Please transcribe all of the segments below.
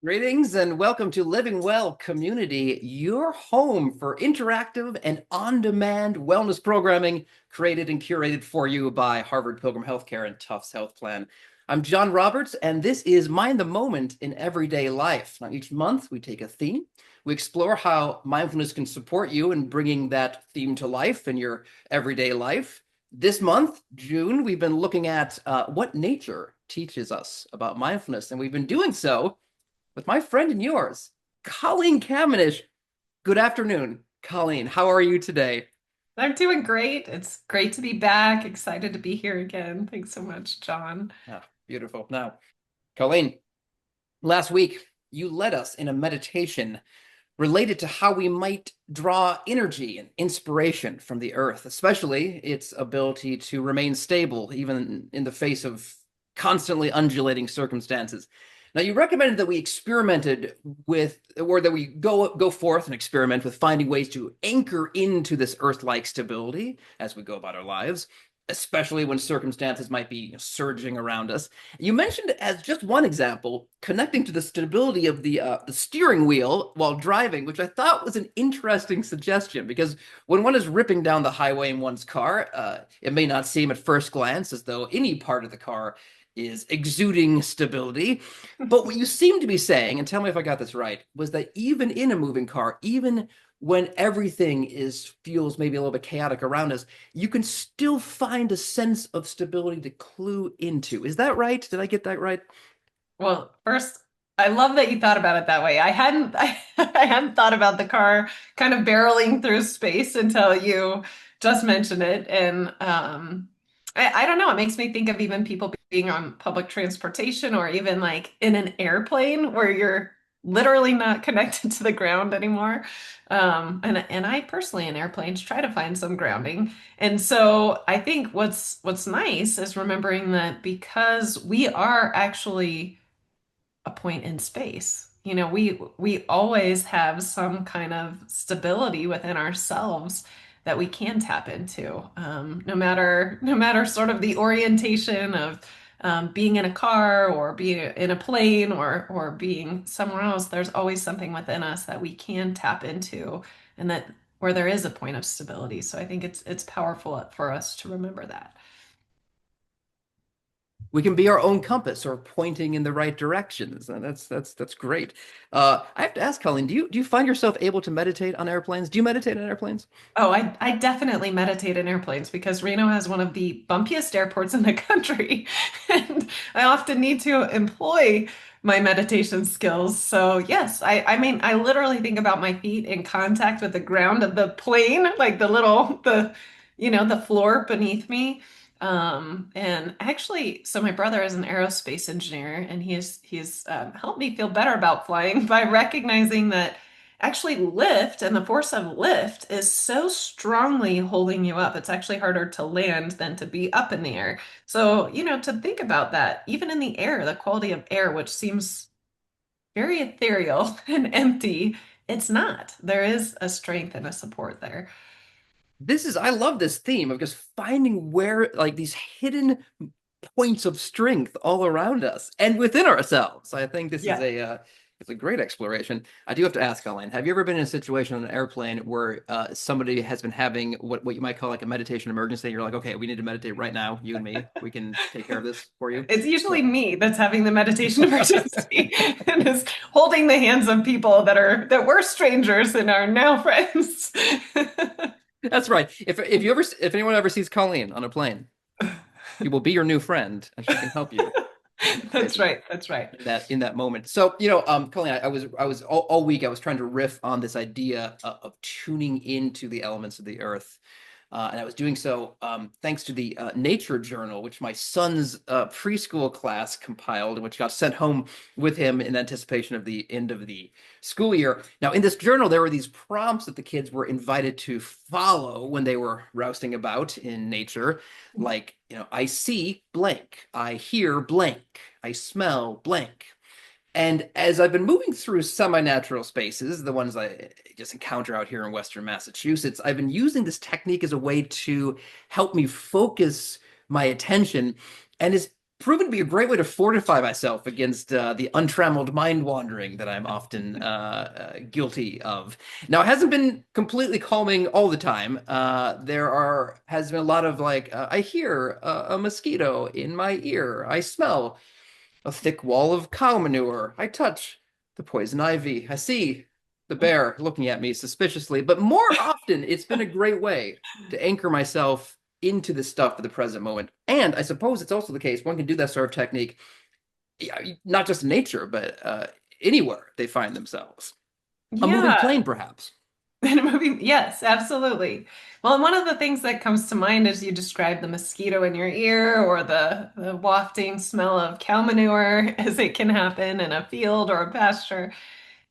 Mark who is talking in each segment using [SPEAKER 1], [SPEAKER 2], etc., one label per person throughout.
[SPEAKER 1] Greetings and welcome to Living Well Community, your home for interactive and on-demand wellness programming created and curated for you by Harvard Pilgrim Healthcare and Tufts Health Plan. I'm John Roberts, and this is Mind the Moment in Everyday Life. Now, each month we take a theme. We explore how mindfulness can support you in bringing that theme to life in your everyday life. This month, June, we've been looking at what nature teaches us about mindfulness, and we've been doing so with my friend and yours, Colleen Camenisch. Good afternoon, Colleen. How are you today?
[SPEAKER 2] I'm doing great. It's great to be back. Excited to be here again. Thanks so much, John.
[SPEAKER 1] Beautiful. Now, Colleen, last week you led us in a meditation related to how we might draw energy and inspiration from the earth, especially its ability to remain stable even in the face of constantly undulating circumstances. Now, you recommended that we experimented with, or that we go forth and experiment with finding ways to anchor into this Earth-like stability as we go about our lives, especially when circumstances might be surging around us. You mentioned as just one example, connecting to the stability of the steering wheel while driving, which I thought was an interesting suggestion because when one is ripping down the highway in one's car, it may not seem at first glance as though any part of the car is exuding stability. But what you seem to be saying, and tell me if I got this right, was that even in a moving car, even when everything feels maybe a little bit chaotic around us, you can still find a sense of stability to clue into. Is that right? Did I get that right?
[SPEAKER 2] Well, first, I love that you thought about it that way. I hadn't thought about the car kind of barreling through space until you just mentioned it. And I don't know, it makes me think of even people being on public transportation or even like in an airplane where you're literally not connected to the ground anymore. And I personally in airplanes try to find some grounding. And so I think what's nice is remembering that because we are actually a point in space. We always have some kind of stability within ourselves that we can tap into, no matter sort of the orientation of being in a car or being in a plane or being somewhere else. There's always something within us that we can tap into, and that where there is a point of stability. So I think it's powerful for us to remember that.
[SPEAKER 1] We can be our own compass or pointing in the right directions. And that's great. I have to ask, Colleen, do you find yourself able to meditate on airplanes? Do you meditate on airplanes?
[SPEAKER 2] Oh, I definitely meditate in airplanes because Reno has one of the bumpiest airports in the country. And I often need to employ my meditation skills. So yes, I mean, I literally think about my feet in contact with the ground of the plane, like the floor beneath me. And actually, so my brother is an aerospace engineer, and he's helped me feel better about flying by recognizing that actually lift and the force of lift is so strongly holding you up. It's actually harder to land than to be up in the air. So, to think about that, even in the air, the quality of air, which seems very ethereal and empty, it's not. There is a strength and a support there.
[SPEAKER 1] I love this theme of just finding where like these hidden points of strength all around us and within ourselves. I think this is
[SPEAKER 2] Yeah.
[SPEAKER 1] it's a great exploration. I do have to ask, Colleen, have you ever been in a situation on an airplane where somebody has been having what you might call like a meditation emergency? You're like, okay, we need to meditate right now, you and me. We can take care of this for you.
[SPEAKER 2] It's usually me that's having the meditation emergency and is holding the hands of people that were strangers and are now friends.
[SPEAKER 1] That's right. If anyone ever sees Colleen on a plane, she will be your new friend, and she can help you
[SPEAKER 2] That's right. That's right.
[SPEAKER 1] in that moment. So, Colleen, I was all week I was trying to riff on this idea of tuning into the elements of the earth. And I was doing so thanks to the Nature Journal, which my son's preschool class compiled, which got sent home with him in anticipation of the end of the school year. Now, in this journal, there were these prompts that the kids were invited to follow when they were rousting about in nature, like, I see blank, I hear blank, I smell blank. And as I've been moving through semi-natural spaces, the ones I just encounter out here in Western Massachusetts, I've been using this technique as a way to help me focus my attention. And proven to be a great way to fortify myself against the untrammeled mind wandering that I'm often guilty of. Now, it hasn't been completely calming all the time. There has been a lot of like, I hear a mosquito in my ear. I smell a thick wall of cow manure. I touch the poison ivy. I see the bear looking at me suspiciously. But more often, it's been a great way to anchor myself into the stuff of the present moment. And I suppose it's also the case one can do that sort of technique, yeah, not just in nature, but anywhere they find themselves. A moving
[SPEAKER 2] Yeah.
[SPEAKER 1] plane, perhaps.
[SPEAKER 2] In a movie, yes, absolutely. Well, and one of the things that comes to mind as you describe the mosquito in your ear or the wafting smell of cow manure as it can happen in a field or a pasture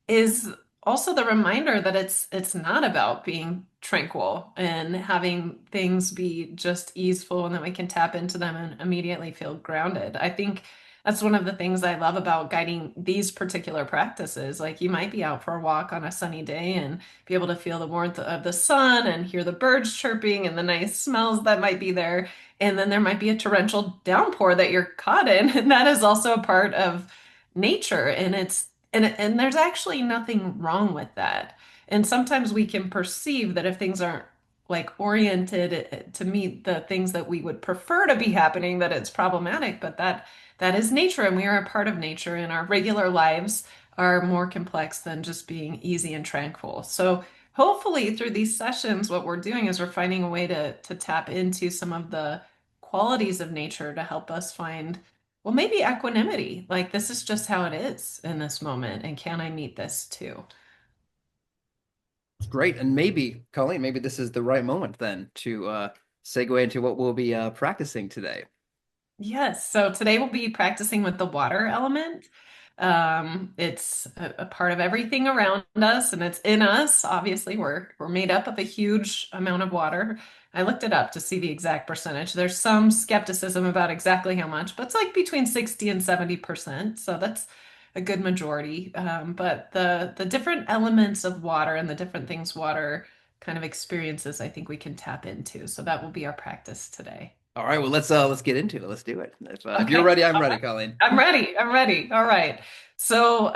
[SPEAKER 2] is also the reminder that it's not about being tranquil and having things be just easeful and that we can tap into them and immediately feel grounded. I think that's one of the things I love about guiding these particular practices. Like you might be out for a walk on a sunny day and be able to feel the warmth of the sun and hear the birds chirping and the nice smells that might be there. And then there might be a torrential downpour that you're caught in, and that is also a part of nature. And there's actually nothing wrong with that. And sometimes we can perceive that if things aren't like oriented to meet the things that we would prefer to be happening, that it's problematic, but that is nature and we are a part of nature and our regular lives are more complex than just being easy and tranquil. So hopefully through these sessions, what we're doing is we're finding a way to tap into some of the qualities of nature to help us find well, maybe equanimity. Like, this is just how it is in this moment. And can I meet this too?
[SPEAKER 1] It's great. And maybe, Colleen, maybe this is the right moment then to segue into what we'll be practicing today.
[SPEAKER 2] Yes. So today we'll be practicing with the water element. It's a part of everything around us and it's in us. Obviously, we're made up of a huge amount of water. I looked it up to see the exact percentage. There's some skepticism about exactly how much, but it's like between 60 and 70%. So that's a good majority. But the different elements of water and the different things water kind of experiences, I think we can tap into. So that will be our practice today.
[SPEAKER 1] All right, well let's get into it. Let's do it. If you're
[SPEAKER 2] Okay.
[SPEAKER 1] ready, I'm ready, Colleen.
[SPEAKER 2] I'm ready. I'm ready. All right. So,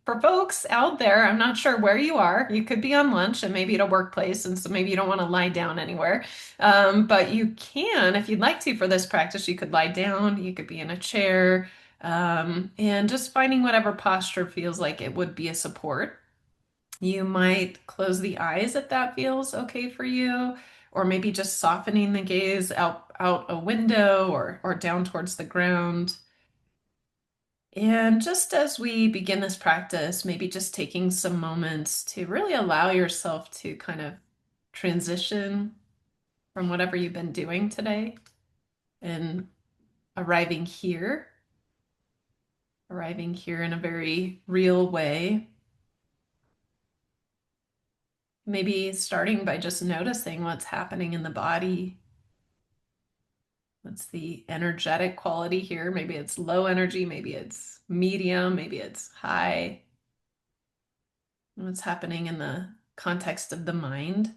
[SPEAKER 2] for folks out there, I'm not sure where you are. You could be on lunch and maybe at a workplace, and so maybe you don't want to lie down anywhere. But you can, if you'd like to, for this practice, you could lie down, you could be in a chair, and just finding whatever posture feels like it would be a support. You might close the eyes if that feels okay for you, or maybe just softening the gaze out a window or down towards the ground. And just as we begin this practice, maybe just taking some moments to really allow yourself to kind of transition from whatever you've been doing today and arriving arriving here in a very real way. Maybe starting by just noticing what's happening in the body. What's the energetic quality here? Maybe it's low energy, maybe it's medium, maybe it's high. What's happening in the context of the mind?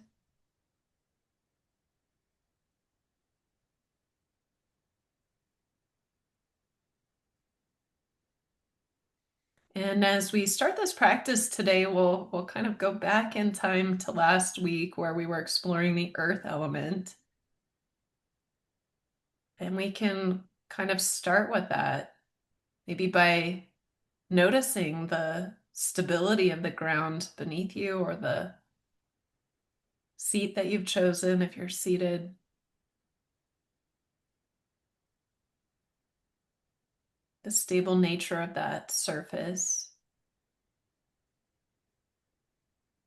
[SPEAKER 2] And as we start this practice today, we'll kind of go back in time to last week where we were exploring the earth element. And we can kind of start with that, maybe by noticing the stability of the ground beneath you or the seat that you've chosen if you're seated. The stable nature of that surface.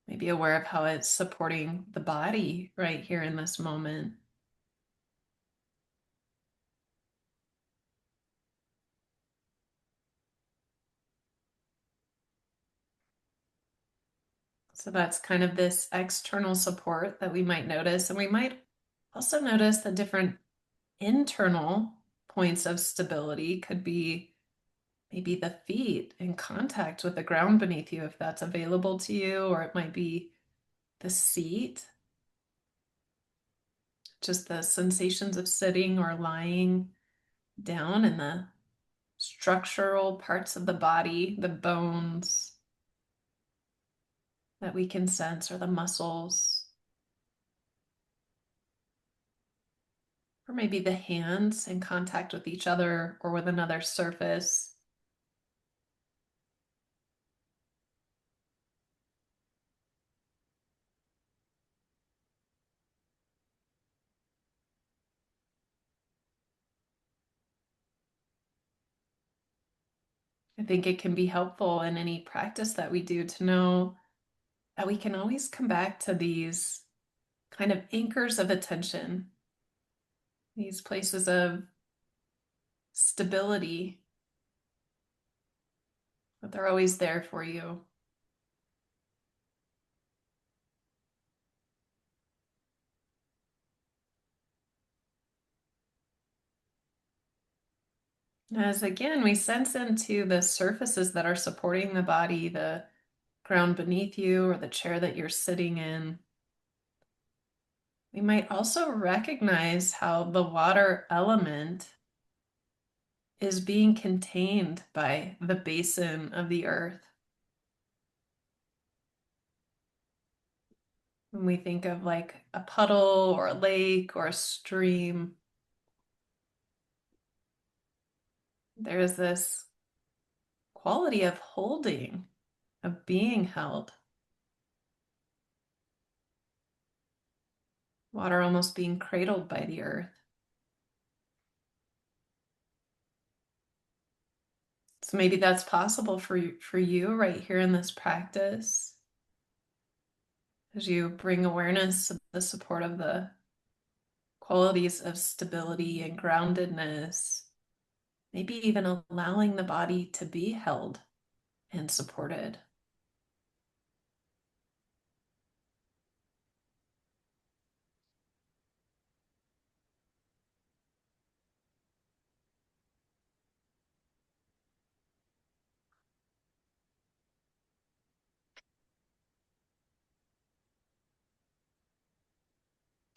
[SPEAKER 2] Maybe aware of how it's supporting the body right here in this moment. So that's kind of this external support that we might notice. And we might also notice the different internal points of stability could be maybe the feet in contact with the ground beneath you, if that's available to you, or it might be the seat, just the sensations of sitting or lying. down in the structural parts of the body, the bones that we can sense, or the muscles, or maybe the hands in contact with each other or with another surface. I think it can be helpful in any practice that we do to know that we can always come back to these kind of anchors of attention, these places of stability, but they're always there for you. As again, we sense into the surfaces that are supporting the body, the ground beneath you or the chair that you're sitting in. We might also recognize how the water element is being contained by the basin of the earth. When we think of like a puddle or a lake or a stream, there's this quality of holding, of being held. Water almost being cradled by the earth. So maybe that's possible for you right here in this practice as you bring awareness to the support of the qualities of stability and groundedness, maybe even allowing the body to be held and supported.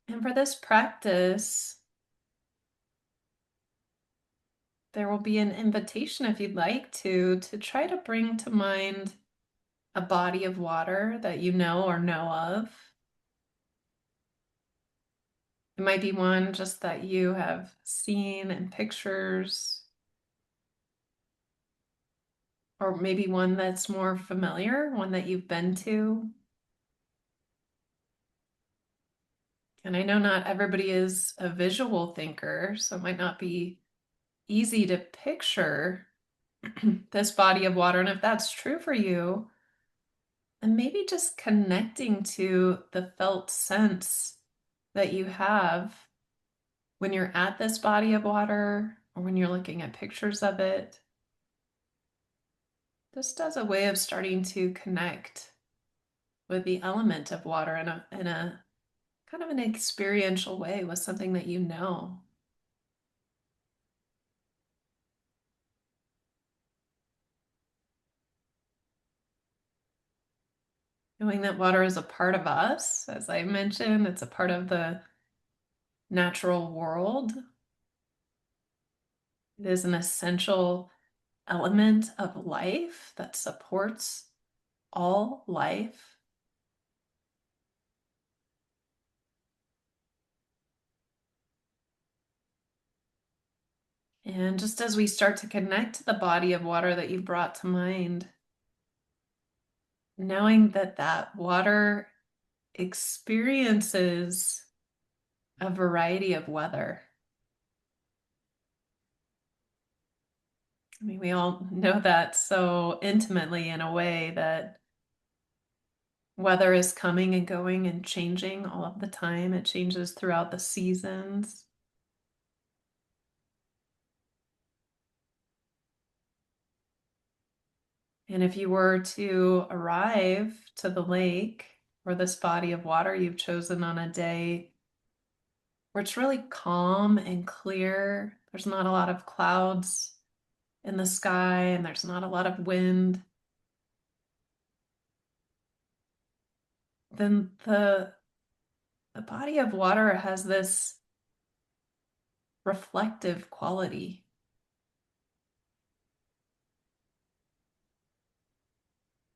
[SPEAKER 2] And for this practice, there will be an invitation, if you'd like to try to bring to mind a body of water that you know or know of. It might be one just that you have seen in pictures, or maybe one that's more familiar, one that you've been to. And I know not everybody is a visual thinker, so it might not be easy to picture this body of water. And if that's true for you, then maybe just connecting to the felt sense that you have when you're at this body of water or when you're looking at pictures of it, just as a way of starting to connect with the element of water in a kind of an experiential way, with something that you know. Knowing that water is a part of us, as I mentioned, it's a part of the natural world. It is an essential element of life that supports all life. And just as we start to connect to the body of water that you brought to mind, knowing that that water experiences a variety of weather. I mean, we all know that so intimately, in a way that weather is coming and going and changing all of the time. It changes throughout the seasons. And if you were to arrive to the lake or this body of water you've chosen on a day where it's really calm and clear, there's not a lot of clouds in the sky and there's not a lot of wind, then the body of water has this reflective quality.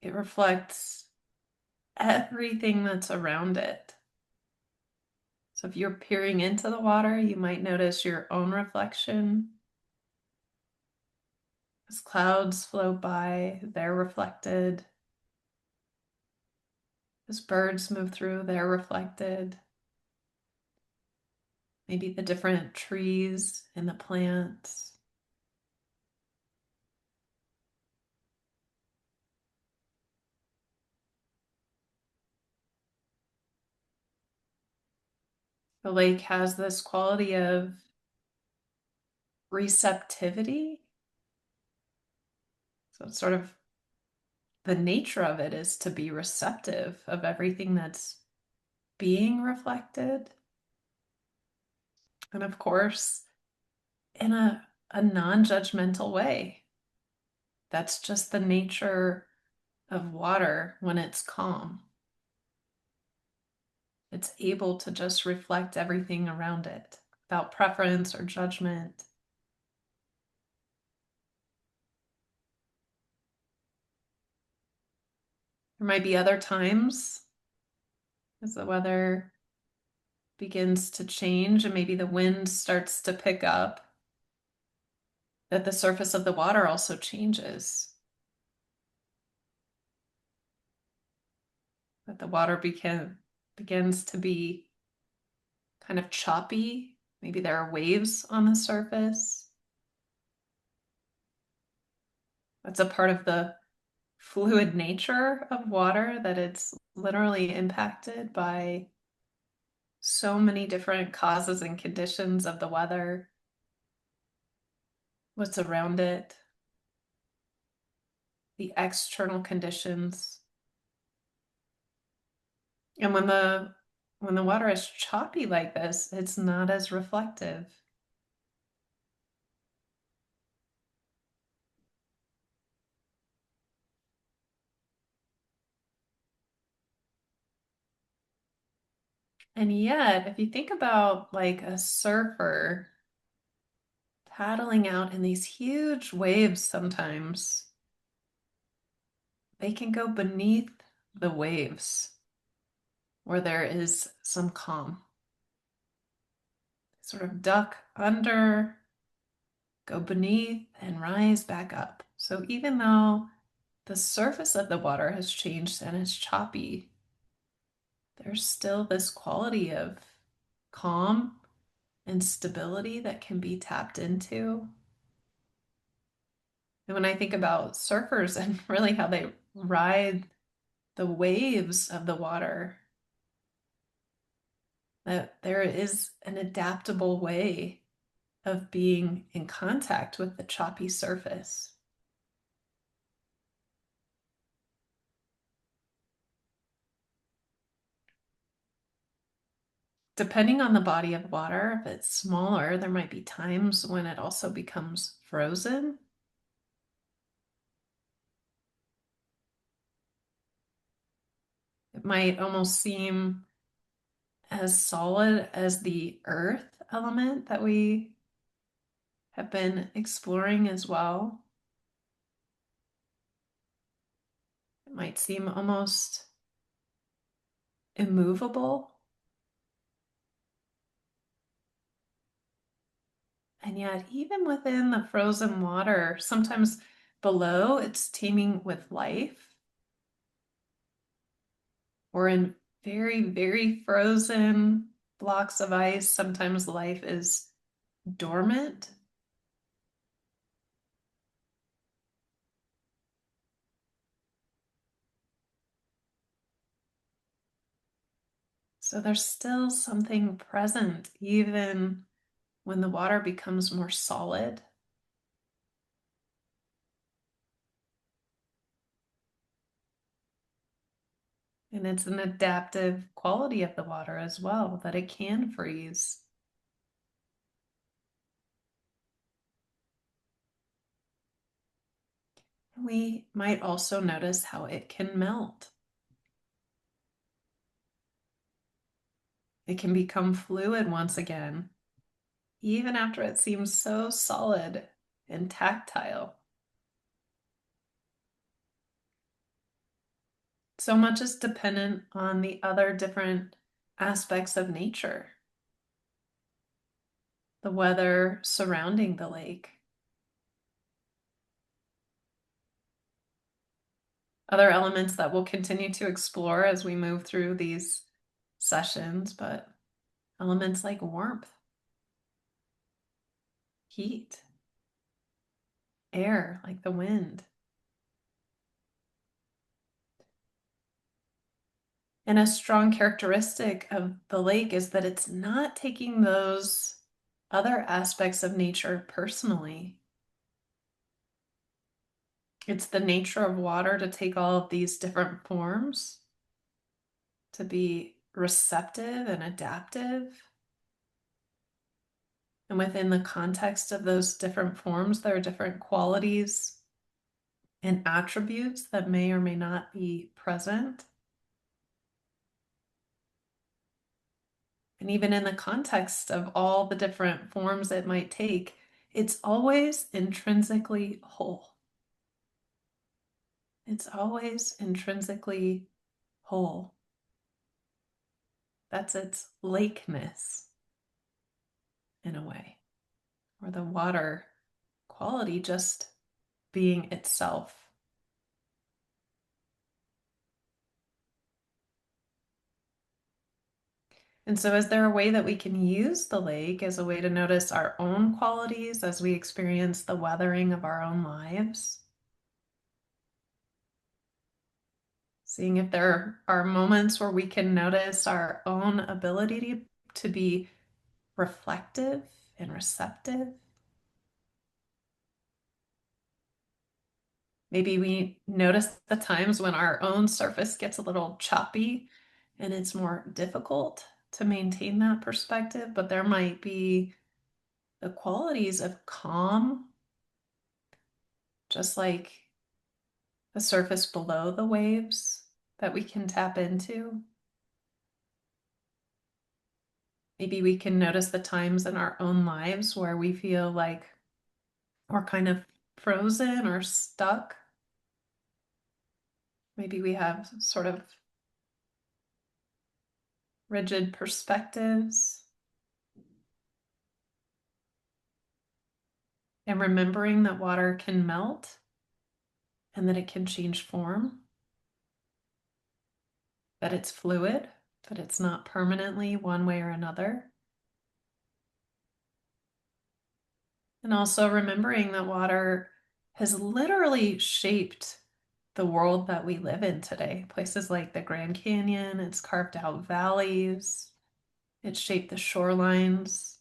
[SPEAKER 2] it reflects everything that's around it. So if you're peering into the water, you might notice your own reflection. As clouds float by, they're reflected. As birds move through, they're reflected. Maybe the different trees and the plants. The lake has this quality of receptivity. So it's sort of the nature of it is to be receptive of everything that's being reflected. And of course, in a non-judgmental way. That's just the nature of water when it's calm. It's able to just reflect everything around it without preference or judgment. There might be other times as the weather begins to change and maybe the wind starts to pick up, that the surface of the water also changes. That the water begins to be kind of choppy. Maybe there are waves on the surface. That's a part of the fluid nature of water, that it's literally impacted by so many different causes and conditions of the weather, what's around it, the external conditions. And when the water is choppy like this, it's not as reflective. And yet, if you think about like a surfer paddling out in these huge waves sometimes, they can go beneath the waves where there is some calm. Sort of duck under, go beneath, and rise back up. So even though the surface of the water has changed and is choppy, there's still this quality of calm and stability that can be tapped into. And when I think about surfers and really how they ride the waves of the water, that there is an adaptable way of being in contact with the choppy surface. Depending on the body of water, if it's smaller, there might be times when it also becomes frozen. It might almost seem as solid as the earth element that we have been exploring as well. It might seem almost immovable. And yet, even within the frozen water, sometimes below it's teeming with life. Or in very, very frozen blocks of ice, sometimes life is dormant. So there's still something present, even when the water becomes more solid. And it's an adaptive quality of the water as well, that it can freeze. We might also notice how it can melt. It can become fluid once again, even after it seems so solid and tactile. So much is dependent on the other different aspects of nature, the weather surrounding the lake, other elements that we'll continue to explore as we move through these sessions, but elements like warmth, heat, air, like the wind. And a strong characteristic of the lake is that it's not taking those other aspects of nature personally. It's the nature of water to take all of these different forms, to be receptive and adaptive. And within the context of those different forms, there are different qualities and attributes that may or may not be present. And even in the context of all the different forms it might take, it's always intrinsically whole. It's always intrinsically whole. That's its lakeness, in a way, or the water quality just being itself. And so, is there a way that we can use the lake as a way to notice our own qualities as we experience the weathering of our own lives? Seeing if there are moments where we can notice our own ability to be reflective and receptive. Maybe we notice the times when our own surface gets a little choppy and it's more difficult to maintain that perspective, but there might be the qualities of calm, just like the surface below the waves that we can tap into. Maybe we can notice the times in our own lives where we feel like we're kind of frozen or stuck. Maybe we have sort of rigid perspectives. And remembering that water can melt and that it can change form, that it's fluid, that it's not permanently one way or another. And also remembering that water has literally shaped the world that we live in today. Places like the Grand Canyon, it's carved out valleys, it's shaped the shorelines.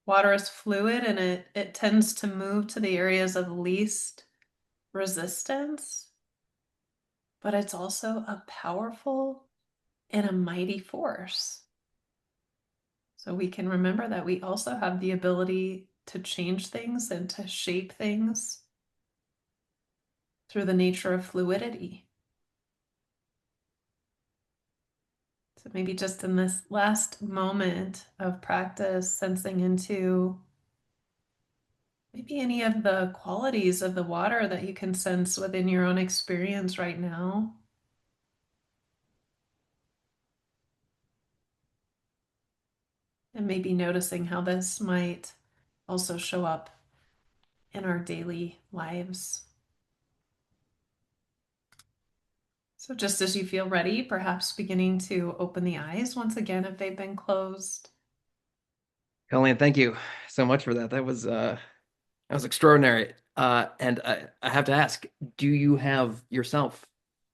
[SPEAKER 2] Water is fluid and it tends to move to the areas of least resistance, but it's also a powerful and a mighty force. So we can remember that we also have the ability to change things and to shape things through the nature of fluidity. So maybe just in this last moment of practice, sensing into maybe any of the qualities of the water that you can sense within your own experience right now. And maybe noticing how this might also show up in our daily lives. So just as you feel ready, perhaps beginning to open the eyes once again if they've been closed.
[SPEAKER 1] Colleen, thank you so much for that. That was extraordinary. And I have to ask, do you have yourself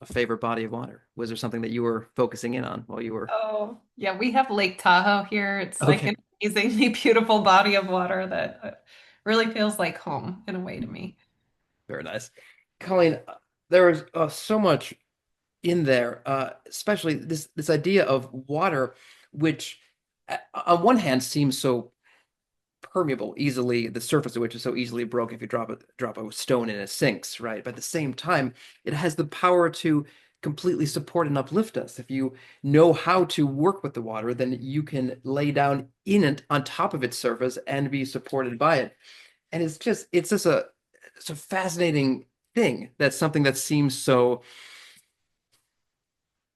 [SPEAKER 1] a favorite body of water? Was there something that you were focusing in on while you were?
[SPEAKER 2] Oh, yeah, we have Lake Tahoe here. It's like
[SPEAKER 1] Okay,
[SPEAKER 2] an amazingly beautiful body of water that really feels like home in a way to me.
[SPEAKER 1] very nice. Colleen, there is so much in there, especially this idea of water, which on one hand seems so permeable, easily the surface of which is so easily broken if you drop a stone and it sinks, right? But at the same time, it has the power to completely support and uplift us. If you know how to work with the water, then you can lay down in it on top of its surface and be supported by it. And it's just a fascinating thing. That's something that seems so,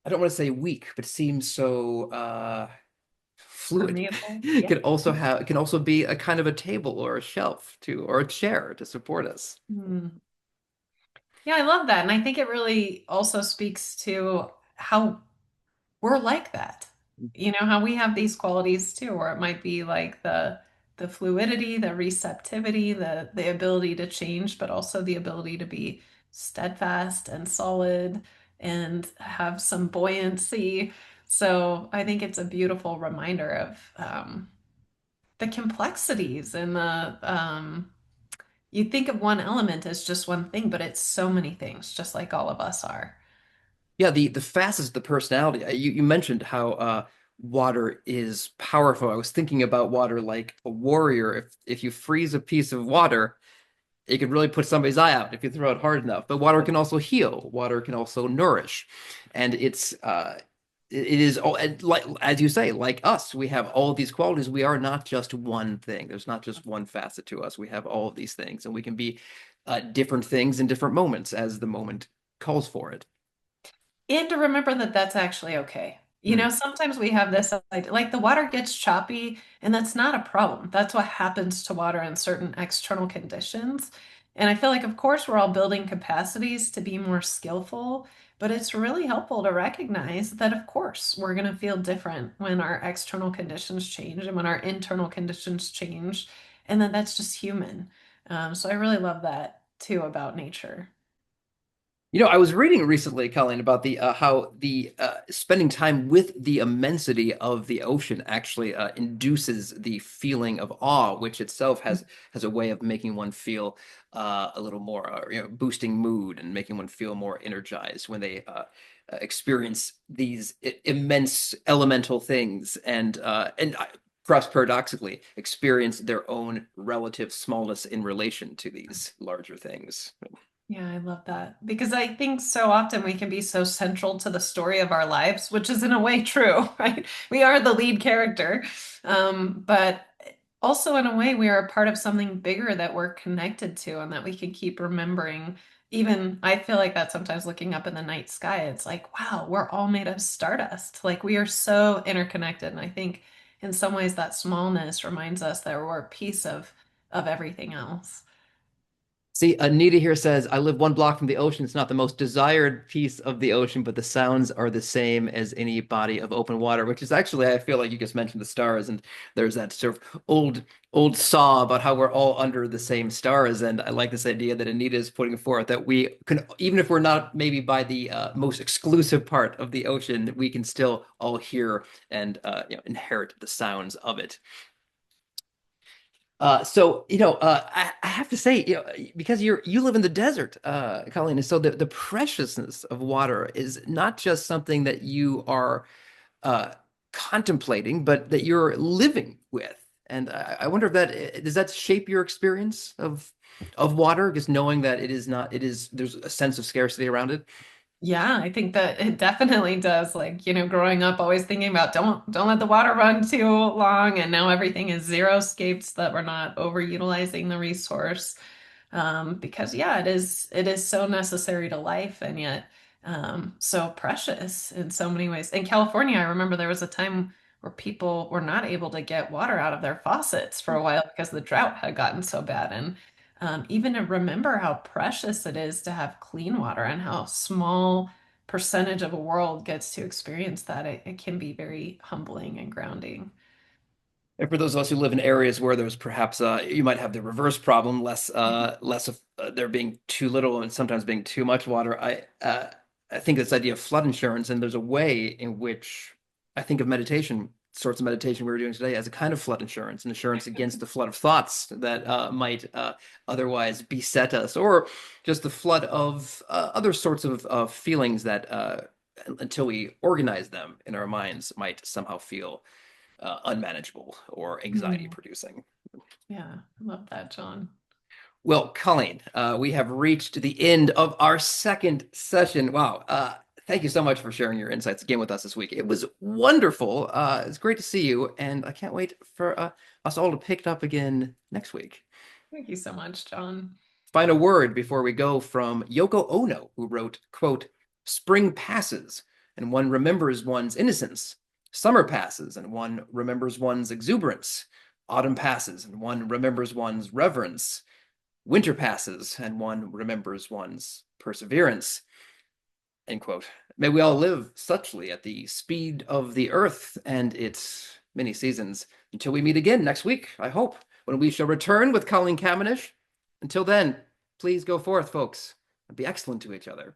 [SPEAKER 1] I don't want to say weak, but seems so fluid.
[SPEAKER 2] Permeable.
[SPEAKER 1] It
[SPEAKER 2] Yeah.
[SPEAKER 1] can also have, it can also be a kind of a table or a shelf to, or a chair to support us.
[SPEAKER 2] Hmm. Yeah, I love that. And I think it really also speaks to how we're like that. You know, how we have these qualities too, or it might be like the fluidity, the receptivity, the ability to change, but also the ability to be steadfast and solid and have some buoyancy. So I think it's a beautiful reminder of the complexities and the you think of one element as just one thing, but it's so many things, just like all of us are.
[SPEAKER 1] Yeah, the facets of the personality. You mentioned how water is powerful. I was thinking about water like a warrior. If you freeze a piece of water, it could really put somebody's eye out if you throw it hard enough. But water can also heal. Water can also nourish, and it is all and like as you say, like us, we have all of these qualities. We are not just one thing. There's not just one facet to us. We have all of these things, and we can be different things in different moments as the moment calls for it.
[SPEAKER 2] And to remember that that's actually okay. You
[SPEAKER 1] Hmm.
[SPEAKER 2] know, sometimes we have this idea, like the water gets choppy, and that's not a problem. That's what happens to water in certain external conditions. And I feel like, of course, we're all building capacities to be more skillful, but it's really helpful to recognize that, of course, we're going to feel different when our external conditions change and when our internal conditions change, and then that's just human. So I really love that too about nature.
[SPEAKER 1] You know, I was reading recently, Colleen, about the how the spending time with the immensity of the ocean actually induces the feeling of awe, which itself has a way of making one feel a little more, boosting mood and making one feel more energized when they experience these immense elemental things and cross paradoxically experience their own relative smallness in relation to these larger things.
[SPEAKER 2] Yeah, I love that because I think so often we can be so central to the story of our lives, which is in a way true, right? We are the lead character, but also in a way we are a part of something bigger that we're connected to and that we can keep remembering. Even I feel like that sometimes looking up in the night sky, it's like, wow, we're all made of stardust. Like we are so interconnected, and I think in some ways that smallness reminds us that we're a piece of everything else.
[SPEAKER 1] See, Anita here says, I live one block from the ocean. It's not the most desired piece of the ocean, but the sounds are the same as any body of open water, which is actually, I feel like you just mentioned the stars, and there's that sort of old saw about how we're all under the same stars. And I like this idea that Anita is putting forth that we can, even if we're not maybe by the most exclusive part of the ocean, we can still all hear and inherit the sounds of it. I have to say, because you live in the desert, Colleen, and so the preciousness of water is not just something that you are uh, contemplating, but that you're living with. And I wonder if that does that shape your experience of water, just knowing that it is not, it is there's a sense of scarcity around it.
[SPEAKER 2] Yeah, I think that it definitely does. Like, you know, growing up, always thinking about don't let the water run too long, and now everything is zero scapes that we're not overutilizing the resource. Because yeah, it is so necessary to life and yet so precious in so many ways. In California, I remember there was a time where people were not able to get water out of their faucets for a while because the drought had gotten so bad. And even to remember how precious it is to have clean water and how small percentage of a world gets to experience that, it can be very humbling and grounding.
[SPEAKER 1] And for those of us who live in areas where there's perhaps you might have the reverse problem, less of there being too little and sometimes being too much water. I think this idea of flood insurance, and there's a way in which I think of meditation, sorts of meditation we were doing today, as a kind of flood insurance, an insurance against the flood of thoughts that might otherwise beset us, or just the flood of other sorts of feelings that until we organize them in our minds might somehow feel unmanageable or anxiety
[SPEAKER 2] Mm.
[SPEAKER 1] producing.
[SPEAKER 2] Yeah, I love that, John.
[SPEAKER 1] Well, Colleen, we have reached the end of our second session. Wow. Thank you so much for sharing your insights again with us this week. It was wonderful. It's great to see you, and I can't wait for us all to pick it up again next week.
[SPEAKER 2] Thank you so much, John.
[SPEAKER 1] Final word before we go from Yoko Ono, who wrote, quote, "Spring passes and one remembers one's innocence. Summer passes and one remembers one's exuberance. Autumn passes and one remembers one's reverence. Winter passes and one remembers one's perseverance." End quote. May we all live suchly at the speed of the earth and its many seasons. Until we meet again next week, I hope, when we shall return with Colleen Camenisch. Until then, please go forth, folks, and be excellent to each other.